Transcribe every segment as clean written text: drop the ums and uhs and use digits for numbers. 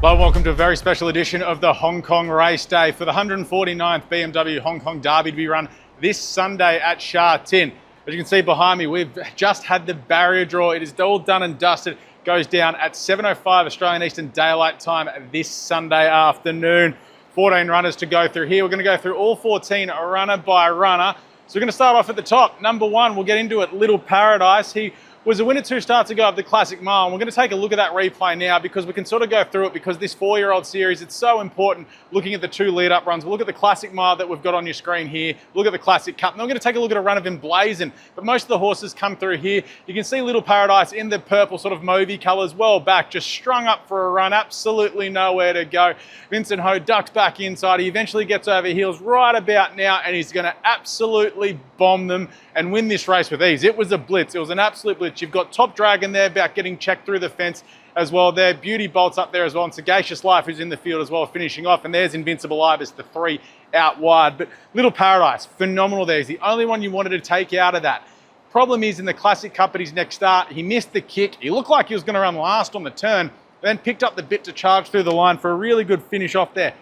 Hello and welcome to a very special edition of the Hong Kong Race Day for the 149th BMW Hong Kong Derby to be run this Sunday at Sha Tin. As you can see behind me, we've just had the barrier draw. It is all done and dusted. Goes down at 7:05 Australian Eastern Daylight Time this Sunday afternoon. 14 runners to go through here. We're going to go through all 14 runner by runner. So we're going to start off at the top. Number one, we'll get into it, Little Paradise. He was a winner 2 starts ago of the Classic Mile. And we're going to take a look at that replay now because we can sort of go through it because this 4-year-old series, it's so important looking at the 2 lead-up runs. We'll look at the Classic Mile that we've got on your screen here, look at the Classic Cup, and then we're going to take a look at a run of Emblazoned. But most of the horses come through here. You can see Little Paradise in the purple sort of mauvey colours, well back, just strung up for a run, absolutely nowhere to go. Vincent Ho ducks back inside. He eventually gets over heels right about now, and he's going to absolutely bomb them and win this race with ease. It was a blitz. It was an absolute blitz. You've got Top Dragon there about getting checked through the fence as well there. Beauty Bolt's up there as well, and Sagacious Life who's in the field as well, finishing off. And there's Invincible Ibis, the 3 out wide. But Little Paradise, phenomenal there. He's the only one you wanted to take out of that. Problem is in the Classic Cup at his next start, he missed the kick. He looked like he was going to run last on the turn, then picked up the bit to charge through the line for a really good finish off there.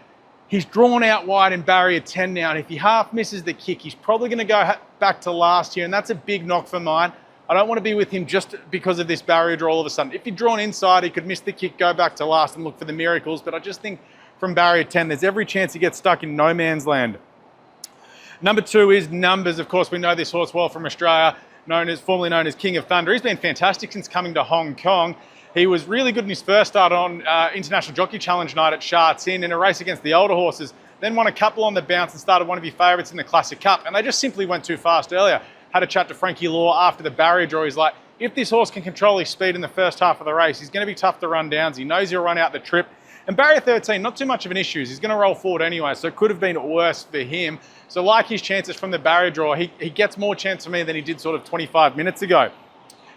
He's drawn out wide in barrier 10 now, and if he half misses the kick, he's probably going to go back to last here, and that's a big knock for mine. I don't want to be with him just because of this barrier draw all of a sudden. If he'd drawn inside, he could miss the kick, go back to last and look for the miracles, but I just think from barrier 10, there's every chance he gets stuck in no man's land. Number 2 is Numbers. Of course, we know this horse well from Australia, formerly known as King of Thunder. He's been fantastic since coming to Hong Kong. He was really good in his first start on International Jockey Challenge night at Sha Tin in a race against the older horses, then won a couple on the bounce and started one of your favourites in the Classic Cup, and they just simply went too fast earlier. Had a chat to Frankie Law after the barrier draw. He's like, if this horse can control his speed in the first half of the race, he's going to be tough to run downs. He knows he'll run out the trip. And barrier 13, not too much of an issue. He's going to roll forward anyway, so it could have been worse for him. So like his chances from the barrier draw, he gets more chance for me than he did sort of 25 minutes ago.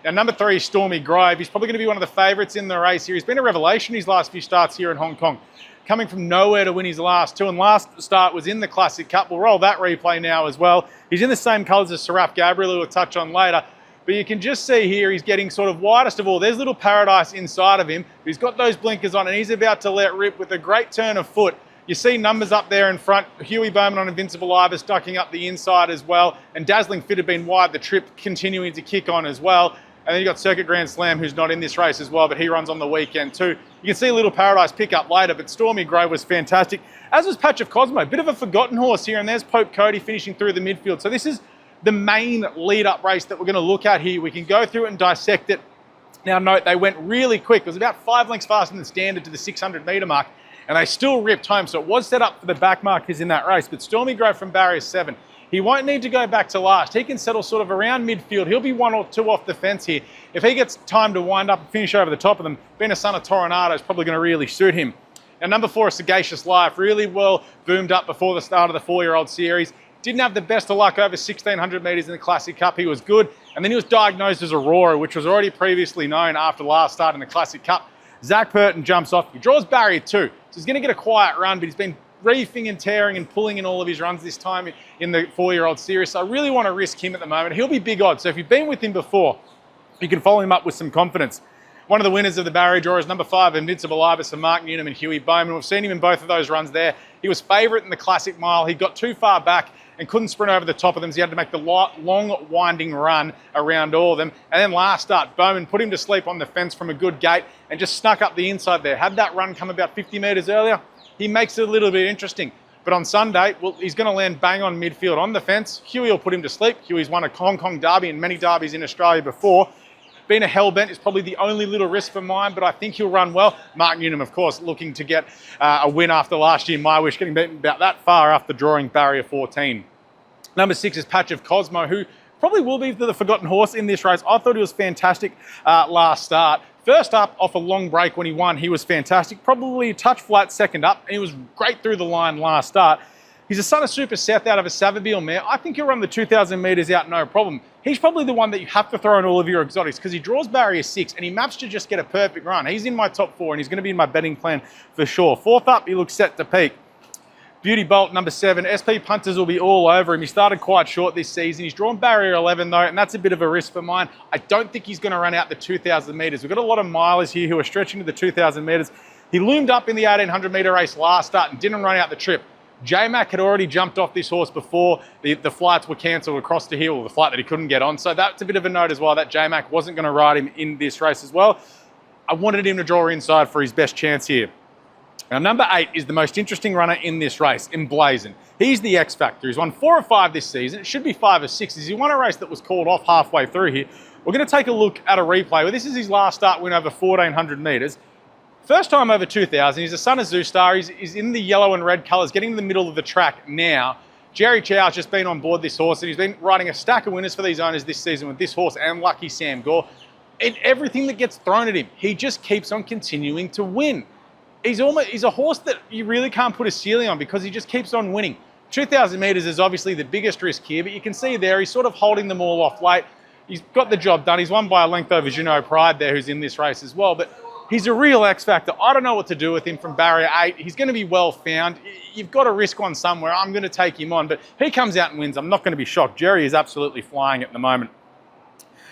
Now, number 3 is Stormy Grove. He's probably going to be one of the favourites in the race here. He's been a revelation his last few starts here in Hong Kong, coming from nowhere to win his last 2, and last start was in the Classic Cup. We'll roll that replay now as well. He's in the same colours as Seraph Gabriel, who we'll touch on later. But you can just see here, he's getting sort of widest of all. There's Little Paradise inside of him. He's got those blinkers on, and he's about to let rip with a great turn of foot. You see Numbers up there in front. Huey Bowman on Invincible Ibis ducking up the inside as well. And Dazzling Fit had been wide, the trip continuing to kick on as well. And then you've got Circuit Grand Slam, who's not in this race as well, but he runs on the weekend too. You can see Little Paradise pick up later, but Stormy Grove was fantastic, as was Patch of Cosmo. Bit of a forgotten horse here, and there's Pope Cody finishing through the midfield. So this is the main lead-up race that we're going to look at here. We can go through it and dissect it. Now note, they went really quick. It was about 5 lengths faster than standard to the 600-metre mark, and they still ripped home. So it was set up for the back markers in that race, but Stormy Grove from barrier 7. He won't need to go back to last. He can settle sort of around midfield. He'll be 1 or 2 off the fence here. If he gets time to wind up and finish over the top of them, being a son of Toronado is probably going to really suit him. Now, number 4 is Sagacious Life. Really well boomed up before the start of the 4-year-old series. Didn't have the best of luck over 1,600 metres in the Classic Cup. He was good. And then he was diagnosed as Aurora, which was already previously known after last start in the Classic Cup. Zach Purton jumps off. He draws barrier 2. So he's going to get a quiet run, but he's been reefing and tearing and pulling in all of his runs this time in the 4-year-old series. So I really want to risk him at the moment. He'll be big odds. So if you've been with him before, you can follow him up with some confidence. One of the winners of the barrier draw is number 5, Invincible Ibis, for Mark Newnham and Huey Bowman. We've seen him in both of those runs there. He was favourite in the Classic Mile. He got too far back and couldn't sprint over the top of them, so he had to make the long winding run around all of them. And then last start, Bowman put him to sleep on the fence from a good gate and just snuck up the inside there. Had that run come about 50 metres earlier, he makes it a little bit interesting. But on Sunday, well, he's going to land bang on midfield on the fence. Huey will put him to sleep. Huey's won a Hong Kong derby and many derbies in Australia before. Being a hellbent is probably the only little risk for mine, but I think he'll run well. Mark Newnham, of course, looking to get a win after last year. My Wish getting beaten about that far after drawing barrier 14. Number 6 is Patch of Cosmo, who probably will be the forgotten horse in this race. I thought he was fantastic last start. First up, off a long break when he won, he was fantastic. Probably a touch flat second up, and he was great through the line last start. He's a son of Super South out of a Savabeel mare. I think he'll run the 2,000 metres out no problem. He's probably the one that you have to throw in all of your exotics because he draws barrier 6 and he maps to just get a perfect run. He's in my top 4 and he's going to be in my betting plan for sure. 4th up, he looks set to peak. Beauty Bolt, number 7. SP Punters will be all over him. He started quite short this season. He's drawn barrier 11 though, and that's a bit of a risk for mine. I don't think he's going to run out the 2,000 metres. We've got a lot of milers here who are stretching to the 2,000 metres. He loomed up in the 1800 metre race last start and didn't run out the trip. J-Mac had already jumped off this horse before the flights were cancelled across to here, or the flight that he couldn't get on. So that's a bit of a note as well, that J-Mac wasn't going to ride him in this race as well. I wanted him to draw inside for his best chance here. Now, number 8 is the most interesting runner in this race, Emblazoned. He's the X Factor. He's won 4 or 5 this season. It should be 5 or 6. He won a race that was called off halfway through here. We're going to take a look at a replay where this is his last start win over 1,400 metres. First time over 2,000. He's a son of Zoustar. He's in the yellow and red colours, getting in the middle of the track now. Jerry Chow's just been on board this horse, and he's been riding a stack of winners for these owners this season with this horse and Lucky Sam Gore. And everything that gets thrown at him, he just keeps on continuing to win. He's a horse that you really can't put a ceiling on because he just keeps on winning. 2,000 metres is obviously the biggest risk here, but you can see there he's sort of holding them all off late. He's got the job done. He's won by a length over Juno Pride there, who's in this race as well. But he's a real X Factor. I don't know what to do with him from barrier 8. He's going to be well found. You've got to risk one somewhere. I'm going to take him on, but he comes out and wins. I'm not going to be shocked. Jerry is absolutely flying at the moment.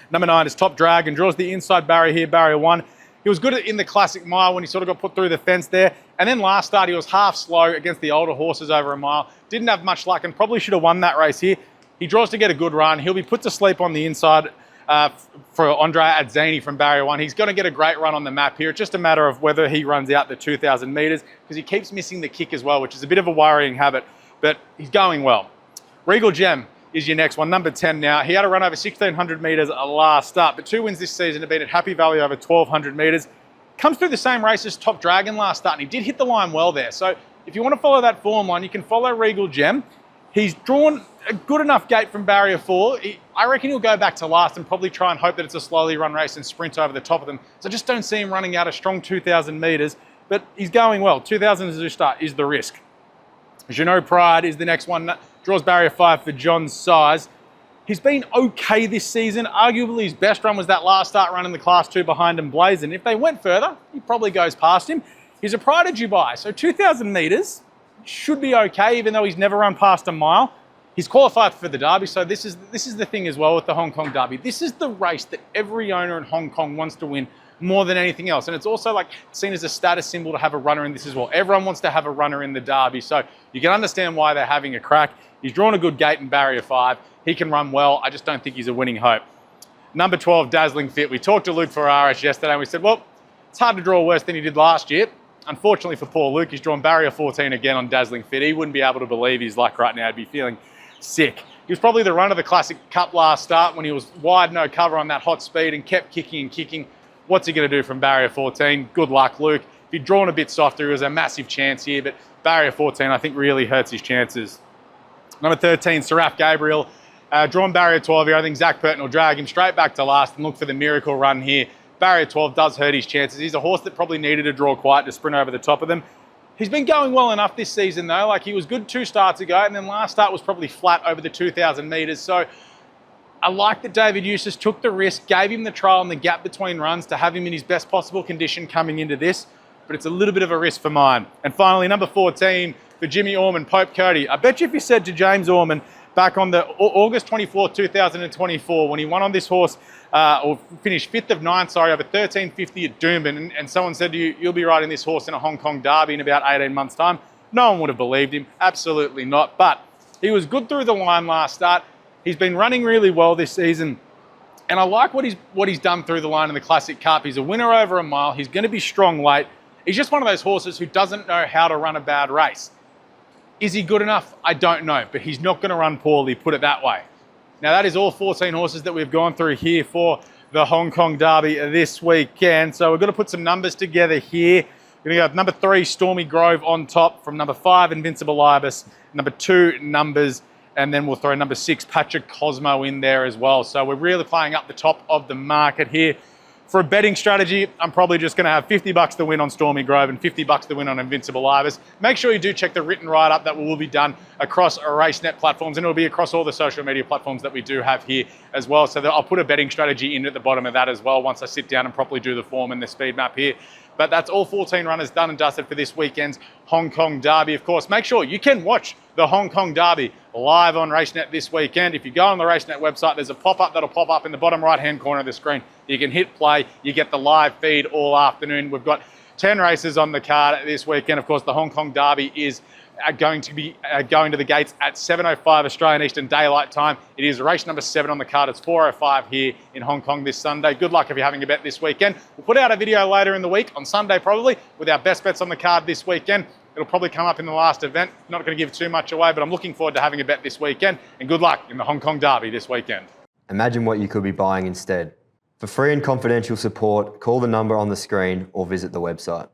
Number 9 is Top Dragon. Draws the inside barrier here, barrier 1. He was good in the Classic Mile when he sort of got put through the fence there. And then last start, he was half slow against the older horses over a mile. Didn't have much luck and probably should have won that race here. He draws to get a good run. He'll be put to sleep on the inside for Andrea Adzani from barrier 1. He's going to get a great run on the map here. It's just a matter of whether he runs out the 2,000 metres because he keeps missing the kick as well, which is a bit of a worrying habit, but he's going well. Regal Gem is your next one, number 10 now. He had a run over 1,600 metres last start, but 2 wins this season have been at Happy Valley over 1,200 metres. Comes through the same race as Top Dragon last start, and he did hit the line well there. So if you want to follow that form line, you can follow Regal Gem. He's drawn a good enough gate from barrier 4. I reckon he'll go back to last and probably try and hope that it's a slowly run race and sprint over the top of them. So I just don't see him running out a strong 2,000 metres, but he's going well. 2,000 Zoustar is the risk. Juno Pride is the next one. Draws barrier 5 for John's size. He's been okay this season. Arguably his best run was that last start run in the Class 2 behind Emblazoned. If they went further, he probably goes past him. He's a Pride of Dubai, so 2,000 metres should be okay, even though he's never run past a mile. He's qualified for the Derby, so this is the thing as well with the Hong Kong Derby. This is the race that every owner in Hong Kong wants to win more than anything else. And it's also like seen as a status symbol to have a runner in this as well. Everyone wants to have a runner in the Derby, so you can understand why they're having a crack. He's drawn a good gate in barrier 5. He can run well. I just don't think he's a winning hope. Number 12, Dazzling Fit. We talked to Luke Ferraris yesterday and we said, well, it's hard to draw worse than he did last year. Unfortunately for poor Luke, he's drawn barrier 14 again on Dazzling Fit. He wouldn't be able to believe his luck right now. He'd be feeling sick. He was probably the run of the Classic Cup last start when he was wide, no cover on that hot speed and kept kicking and kicking. What's he going to do from barrier 14? Good luck, Luke. If he'd drawn a bit softer, it was a massive chance here, but barrier 14, I think, really hurts his chances. Number 13, Seraph Gabriel. Drawn barrier 12 here. I think Zach Burton will drag him straight back to last and look for the miracle run here. Barrier 12 does hurt his chances. He's a horse that probably needed a draw quiet to sprint over the top of them. He's been going well enough this season though. Like he was good 2 starts ago and then last start was probably flat over the 2,000 metres. So I like that David Eustace took the risk, gave him the trial and the gap between runs to have him in his best possible condition coming into this. But it's a little bit of a risk for mine. And finally, number 14 for Jimmy Orman, Pope Cody. I bet you if you said to James Orman back on the August 24, 2024, when he won on this horse, or finished 5th of 9, sorry, over 13.50 at Doomben, and someone said to you, you'll be riding this horse in a Hong Kong Derby in about 18 months' time, no one would have believed him. Absolutely not. But he was good through the line last start. He's been running really well this season. And I like what he's done through the line in the Classic Cup. He's a winner over a mile. He's going to be strong late. He's just one of those horses who doesn't know how to run a bad race. Is he good enough? I don't know, but he's not going to run poorly, put it that way. Now, that is all 14 horses that we've gone through here for the Hong Kong Derby this weekend. So we're going to put some numbers together here. We're going to go with number 3, Stormy Grove on top, from number 5, Invincible Ibis, number 2, Numbers, and then we'll throw number 6, Patrick Cosmo in there as well. So we're really playing up the top of the market here. For a betting strategy, I'm probably just going to have $50 to win on Stormy Grove and $50 to win on Invincible Ibis. Make sure you do check the written write-up that will be done across Racenet platforms, and it'll be across all the social media platforms that we do have here as well. So I'll put a betting strategy in at the bottom of that as well once I sit down and properly do the form and the speed map here. But that's all 14 runners done and dusted for this weekend's Hong Kong Derby. Of course, make sure you can watch the Hong Kong Derby live on Racenet this weekend. If you go on the Racenet website, there's a pop-up that'll pop up in the bottom right-hand corner of the screen. You can hit play. You get the live feed all afternoon. We've got 10 races on the card this weekend. Of course, the Hong Kong Derby is going to be going to the gates at 7:05 Australian Eastern Daylight Time. It is race number 7 on the card. It's 4:05 here in Hong Kong this Sunday. Good luck if you're having a bet this weekend. We'll put out a video later in the week, on Sunday probably, with our best bets on the card this weekend. It'll probably come up in the last event. Not going to give too much away, but I'm looking forward to having a bet this weekend. And good luck in the Hong Kong Derby this weekend. Imagine what you could be buying instead. For free and confidential support, call the number on the screen or visit the website.